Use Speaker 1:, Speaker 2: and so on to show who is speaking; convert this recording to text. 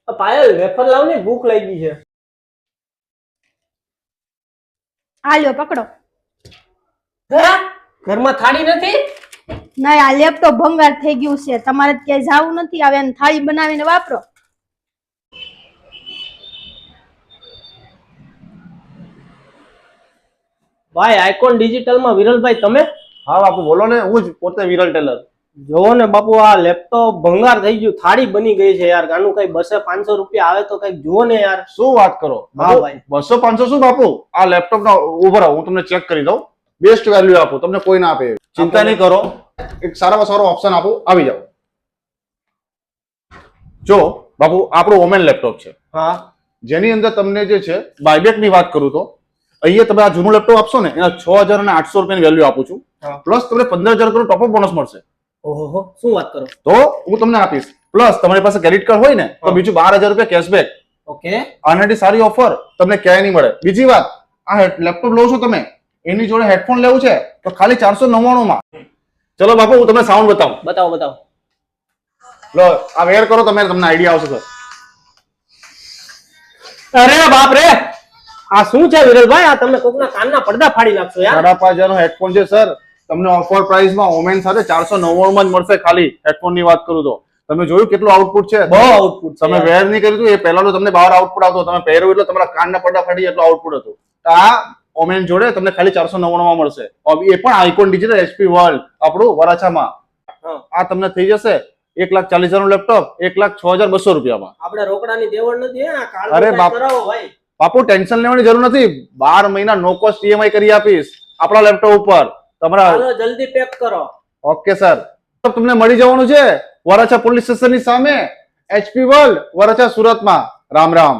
Speaker 1: Payal wafer લાવ ને, ભૂખ લાગી છે.
Speaker 2: આ લ્યો પકડો.
Speaker 1: ઘરમાં થાળી નથી?
Speaker 2: નહીં, આ લેપટોપ ભંગાર થઈ ગયું છે, તમારે ક્યાંય જાવું નથી. હવે એને થાળી બનાવીને વાપરો.
Speaker 1: ભાઈ આઇકોન ડિજિટલ માં વિરલભાઈ તમે?
Speaker 3: હા બાપુ બોલો ને, હું જ પોતે વિરલ ટેલર.
Speaker 1: જોવો ને બાપુ, આ લેપટોપ ભંગાર થઈ ગયું, થાળી બની ગઈ છે યાર. આનું કઈ 200-500 રૂપિયા આવે તો કઈક જુઓ ને યાર.
Speaker 3: શું વાત કરો?
Speaker 1: હા ભાઈ.
Speaker 3: 200-500 શું બાપુ? આ લેપટોપ ના ઉભો રહો, હું તમને ચેક કરી દઉં. બેસ્ટ વેલ્યુ આપું તમને, કોઈ ના આપે. ચિંતા નહીં કરો, એક સારામાં સારો ઓપ્શન આપું, આવી જાઓ. જો બાપુ, આપણું ઓમેન લેપટોપ છે.
Speaker 1: હા.
Speaker 3: જેની અંદર તમને જે છે બાયબેક ની વાત કરું તો અહીંયા તમે આ જૂનું લેપટોપ આપશો ને એના 6,800 રૂપિયાની વેલ્યુ આપું છું. પ્લસ તમને 15,000 નું ટોપઅપ બોનસ મળશે.
Speaker 1: ઓહો, શું વાત કરો?
Speaker 3: તો હું તમને આપીશ. પ્લસ તમારી પાસે ક્રેડિટ કાર્ડ હોય ને તો બીજું 12,000 રૂપિયા કેશબેક.
Speaker 1: ઓકે.
Speaker 3: આનાથી સારી ઓફર તમને ક્યાંય નહીં મળે. બીજી વાત, આ લેપટોપ લો છો તમે, એની જોડે હેડફોન લેવું છે તો ખાલી 499 માં. ચલો બાપુ, હું તમને સાઉન્ડ બતાવું.
Speaker 1: બતાવો.
Speaker 3: લો, આ વેર કરો તમે, તમને આઈડિયા આવશે સર.
Speaker 1: અરે બાપ રે, આ શું છે વિરલભાઈ? આ તમે કોકના કાનના પડદા ફાડી નાખશો યાર.
Speaker 3: 5,500 નો હેડફોન છે સર, તમને ઓફર પ્રાઇસ માં ઓમેન સાથે 499 માં જ મળશે. ખાલી હેડફોન ની વાત કરું તો તમે જોયું કેટલું આઉટપુટ છે?
Speaker 1: બહુ આઉટપુટ.
Speaker 3: તમે વેર નહીં કર્યું હતું એ પહેલા તમને બહાર આઉટપુટ આવતો, તમે પહેર્યું એટલે તમારા કાનના પડદા ફાટી એટલું આઉટપુટ હતું. આ ઓમેન જોડે તમને ખાલી 499 માં મળશે. એ પણ આઇકોન ડિજિટલ HP વર્લ્ડ આપણું વરાછામાં. આ તમને થઈ જશે 1,40,000 નું લેપટોપ 1,06,200 રૂપિયામાં.
Speaker 1: આપણે રોકડાની દેવડ નથી. આ કાર્ડ
Speaker 3: અરે બાપ,
Speaker 1: કરાવો ભાઈ.
Speaker 3: બાપુ ટેન્શન લેવાની જરૂર નથી. 12 મહિના નો કોસ્ટ EMI કરી આપીશ આપણા લેપટોપ ઉપર તમારા.
Speaker 1: ચાલો જલ્દી પેક કરો.
Speaker 3: Okay sir. તમને મળી જવાનું છે વરાછા પોલીસ સ્ટેશન ની સામે HP વર્લ્ડ વરાછા સુરતમાં. રામ રામ.